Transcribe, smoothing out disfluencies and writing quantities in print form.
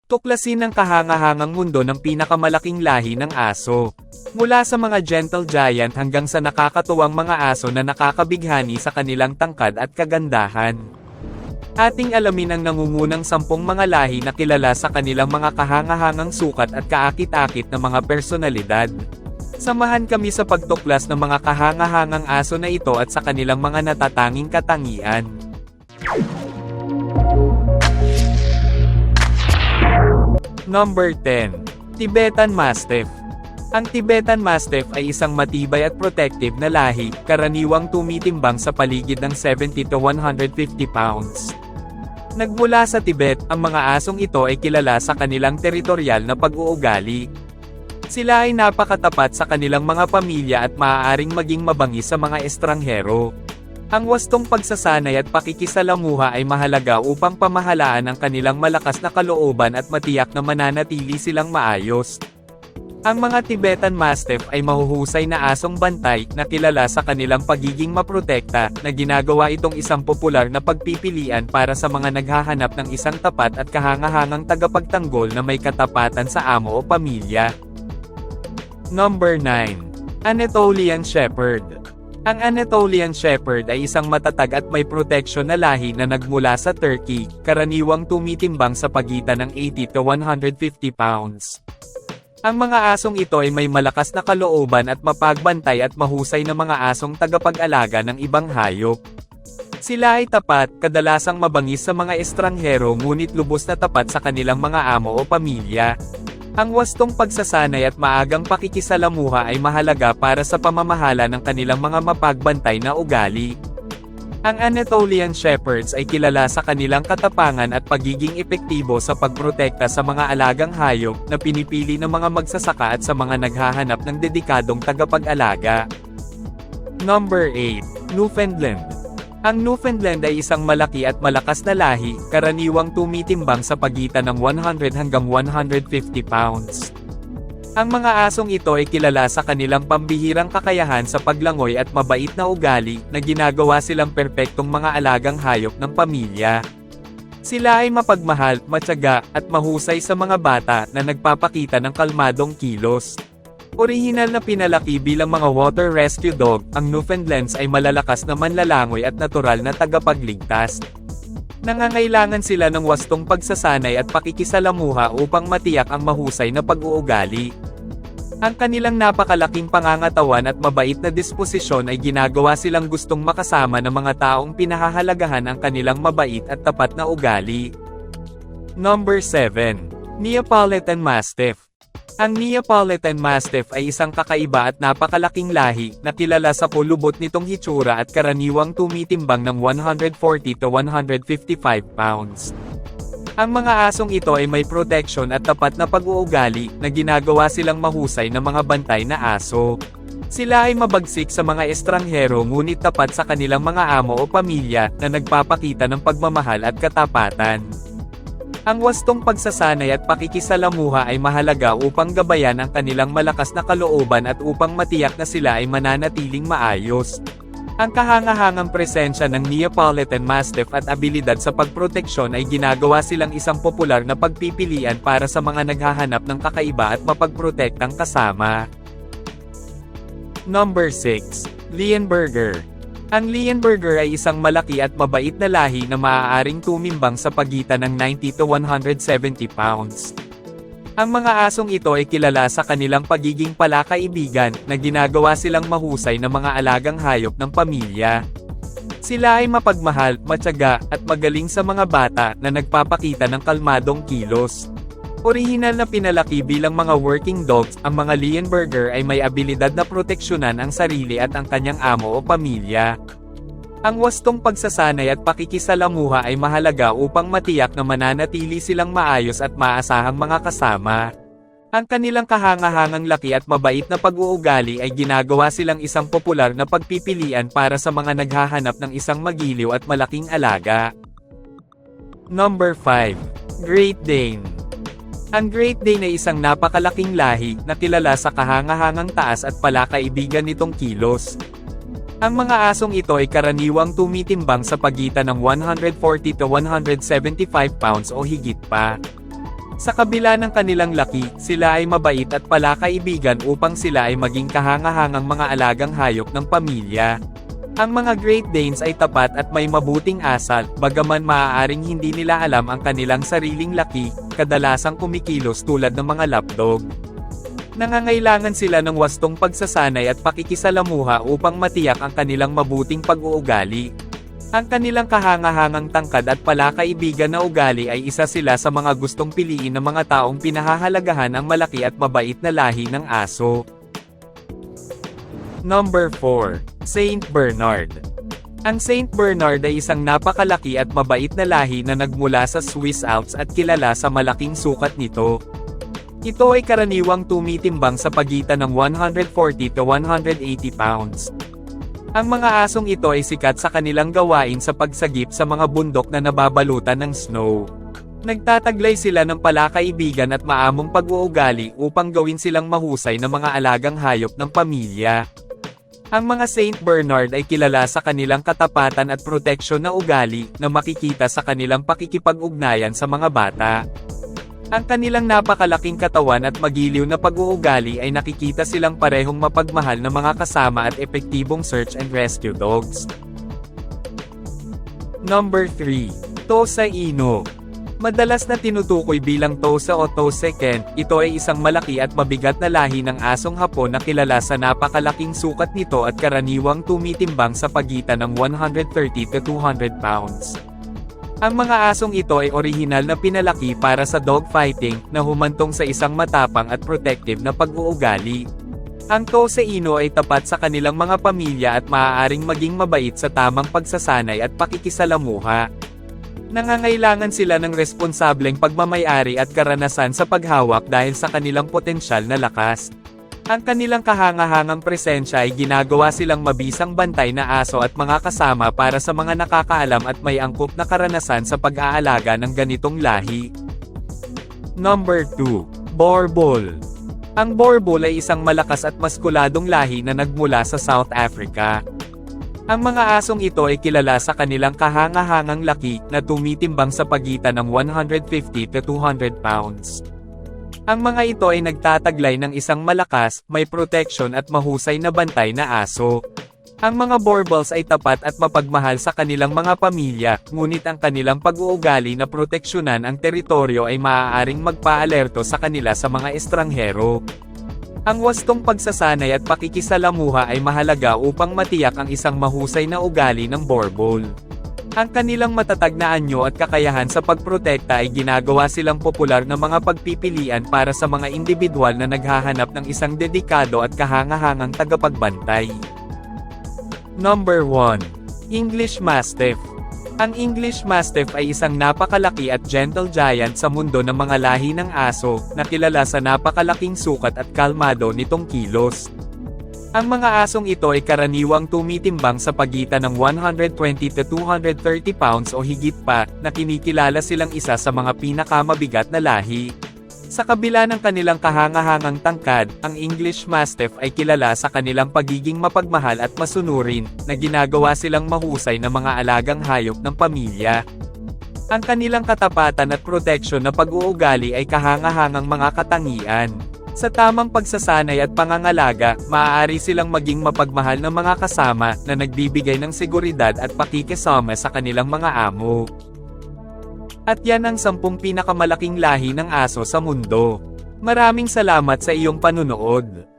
Tuklasin ang kahangahangang mundo ng pinakamalaking lahi ng aso. Mula sa mga gentle giant hanggang sa nakakatuwang mga aso na nakakabighani sa kanilang tangkad at kagandahan. Ating alamin ang nangungunang 10 mga lahi na kilala sa kanilang mga kahangahangang sukat at kaakit-akit na mga personalidad. Samahan kami sa pagtuklas ng mga kahangahangang aso na ito at sa kanilang mga natatanging katangian. Number 10. Tibetan Mastiff. Ang Tibetan Mastiff ay isang matibay at protective na lahi, karaniwang tumitimbang sa paligid ng 70 to 150 pounds. Nagmula sa Tibet, ang mga asong ito ay kilala sa kanilang teritorial na pag-uugali. Sila ay napakatapat sa kanilang mga pamilya at maaaring maging mabangis sa mga estranghero. Ang wastong pagsasanay at pakikisalamuha ay mahalaga upang pamahalaan ang kanilang malakas na kalooban at matiyak na mananatili silang maayos. Ang mga Tibetan Mastiff ay mahuhusay na asong bantay na kilala sa kanilang pagiging maprotekta, na ginagawa itong isang popular na pagpipilian para sa mga naghahanap ng isang tapat at kahangahangang tagapagtanggol na may katapatan sa amo o pamilya. Number 9. Anatolian Shepherd. Ang Anatolian Shepherd ay isang matatag at may proteksyon na lahi na nagmula sa Turkey, karaniwang tumitimbang sa pagitan ng 80 to 150 pounds. Ang mga asong ito ay may malakas na kalooban at mapagbantay at mahusay na mga asong tagapag-alaga ng ibang hayop. Sila ay tapat, kadalasang mabangis sa mga estranghero ngunit lubos na tapat sa kanilang mga amo o pamilya. Ang wastong pagsasanay at maagang pakikisalamuha ay mahalaga para sa pamamahala ng kanilang mga mapagbantay na ugali. Ang Anatolian Shepherds ay kilala sa kanilang katapangan at pagiging epektibo sa pagprotekta sa mga alagang hayop na pinipili ng mga magsasaka at sa mga naghahanap ng dedikadong tagapag-alaga. Number 8. Newfoundland. Ang Newfoundland ay isang malaki at malakas na lahi, karaniwang tumitimbang sa pagitan ng 100 hanggang 150 pounds. Ang mga asong ito ay kilala sa kanilang pambihirang kakayahan sa paglangoy at mabait na ugali, na ginagawa silang perpektong mga alagang hayop ng pamilya. Sila ay mapagmahal, matyaga, at mahusay sa mga bata na nagpapakita ng kalmadong kilos. Orihinal na pinalaki bilang mga water rescue dog, ang Newfoundlands ay malalakas na manlalangoy at natural na tagapagligtas. Nangangailangan sila ng wastong pagsasanay at pakikisalamuha upang matiyak ang mahusay na pag-uugali. Ang kanilang napakalaking pangangatawan at mabait na disposisyon ay ginagawa silang gustong makasama ng mga taong pinahahalagahan ang kanilang mabait at tapat na ugali. Number 7. Neapolitan Mastiff. Ang Neapolitan Mastiff ay isang kakaiba at napakalaking lahi, na kilala sa kulubot nitong hitsura at karaniwang tumitimbang ng 140 to 155 pounds. Ang mga asong ito ay may protection at tapat na pag-uugali, na ginagawa silang mahusay na mga bantay na aso. Sila ay mabagsik sa mga estranghero ngunit tapat sa kanilang mga amo o pamilya, na nagpapakita ng pagmamahal at katapatan. Ang wastong pagsasanay at pakikisalamuha ay mahalaga upang gabayan ang kanilang malakas na kalooban at upang matiyak na sila ay mananatiling maayos. Ang kahangahangang presensya ng Neapolitan Mastiff at abilidad sa pagproteksyon ay ginagawa silang isang popular na pagpipilian para sa mga naghahanap ng kakaiba at mapagprotektang kasama. Number 6. Leonberger. Ang Leonberger ay isang malaki at mabait na lahi na maaaring tumimbang sa pagitan ng 90 to 170 pounds. Ang mga asong ito ay kilala sa kanilang pagiging palakaibigan, na ginagawa silang mahusay na mga alagang hayop ng pamilya. Sila ay mapagmahal, matyaga, at magaling sa mga bata, na nagpapakita ng kalmadong kilos. Orihinal na pinalaki bilang mga working dogs, ang mga Leonberger ay may abilidad na proteksyonan ang sarili at ang kanyang amo o pamilya. Ang wastong pagsasanay at pakikisalamuha ay mahalaga upang matiyak na mananatili silang maayos at maasahang mga kasama. Ang kanilang kahangahangang laki at mabait na pag-uugali ay ginagawa silang isang popular na pagpipilian para sa mga naghahanap ng isang magiliw at malaking alaga. Number 5. Great Dane. Ang Great Dane ay isang napakalaking lahi, na kilala sa kahangahangang taas at palakaibigan nitong kilos. Ang mga asong ito ay karaniwang tumitimbang sa pagitan ng 140 to 175 pounds o higit pa. Sa kabila ng kanilang laki, sila ay mabait at palakaibigan upang sila ay maging kahangahangang mga alagang hayop ng pamilya. Ang mga Great Danes ay tapat at may mabuting asal, bagaman maaaring hindi nila alam ang kanilang sariling laki, kadalasang kumikilos tulad ng mga lapdog. Nangangailangan sila ng wastong pagsasanay at pakikisalamuha upang matiyak ang kanilang mabuting pag-uugali. Ang kanilang kahangahangang tangkad at palakaibigan na ugali ay isa sila sa mga gustong piliin ng mga taong pinahahalagahan ang malaki at mabait na lahi ng aso. Number 4. Saint Bernard. Ang Saint Bernard ay isang napakalaki at mabait na lahi na nagmula sa Swiss Alps at kilala sa malaking sukat nito. Ito ay karaniwang tumitimbang sa pagitan ng 140 to 180 pounds. Ang mga asong ito ay sikat sa kanilang gawain sa pagsagip sa mga bundok na nababalutan ng snow. Nagtataglay sila ng palakaibigan at maamong pag-uugali upang gawin silang mahusay na mga alagang hayop ng pamilya. Ang mga Saint Bernard ay kilala sa kanilang katapatan at proteksyon na ugali na makikita sa kanilang pakikipag-ugnayan sa mga bata. Ang kanilang napakalaking katawan at magiliw na pag-uugali ay nakikita silang parehong mapagmahal na mga kasama at epektibong search and rescue dogs. Number 3. Tosa Inu. Madalas na tinutukoy bilang Tosa o Toseken, ito ay isang malaki at mabigat na lahi ng asong Hapon na kilala sa napakalaking sukat nito at karaniwang tumitimbang sa pagitan ng 130 to 200 pounds. Ang mga asong ito ay orihinal na pinalaki para sa dogfighting, na humantong sa isang matapang at protective na pag-uugali. Ang Tosa Inu ay tapat sa kanilang mga pamilya at maaaring maging mabait sa tamang pagsasanay at pakikisalamuha. Nangangailangan sila ng responsableng pagmamayari at karanasan sa paghawak dahil sa kanilang potensyal na lakas. Ang kanilang kahangahangang presensya ay ginagawa silang mabisang bantay na aso at mga kasama para sa mga nakakaalam at may angkop na karanasan sa pag-aalaga ng ganitong lahi. Number 2. Boer Bull. Ang Boer Bull ay isang malakas at maskuladong lahi na nagmula sa South Africa. Ang mga asong ito ay kilala sa kanilang kahangahangang laki na tumitimbang sa pagitan ng 150 to 200 pounds. Ang mga ito ay nagtataglay ng isang malakas, may protection at mahusay na bantay na aso. Ang mga Boer Bulls ay tapat at mapagmahal sa kanilang mga pamilya, ngunit ang kanilang pag-uugali na proteksyonan ang teritoryo ay maaaring magpaalerto sa kanila sa mga estranghero. Ang wastong pagsasanay at pakikisalamuha ay mahalaga upang matiyak ang isang mahusay na ugali ng Boer Bull. Ang kanilang matatag na anyo at kakayahan sa pagprotekta ay ginagawa silang popular na mga pagpipilian para sa mga individual na naghahanap ng isang dedikado at kahangahangang tagapagbantay. Number 1. English Mastiff. Ang English Mastiff ay isang napakalaki at gentle giant sa mundo ng mga lahi ng aso, na kilala sa napakalaking sukat at kalmado nitong kilos. Ang mga asong ito ay karaniwang tumitimbang sa pagitan ng 120 to 230 pounds o higit pa, na kinikilala silang isa sa mga pinakamabigat na lahi. Sa kabila ng kanilang kahangahangang tangkad, ang English Mastiff ay kilala sa kanilang pagiging mapagmahal at masunurin, na ginagawa silang mahusay na mga alagang hayop ng pamilya. Ang kanilang katapatan at proteksyon na pag-uugali ay kahangahangang mga katangian. Sa tamang pagsasanay at pangangalaga, maaari silang maging mapagmahal na mga kasama na nagbibigay ng seguridad at pakikisama sa kanilang mga amo. At yan ang 10 pinakamalaking lahi ng aso sa mundo. Maraming salamat sa iyong panunood.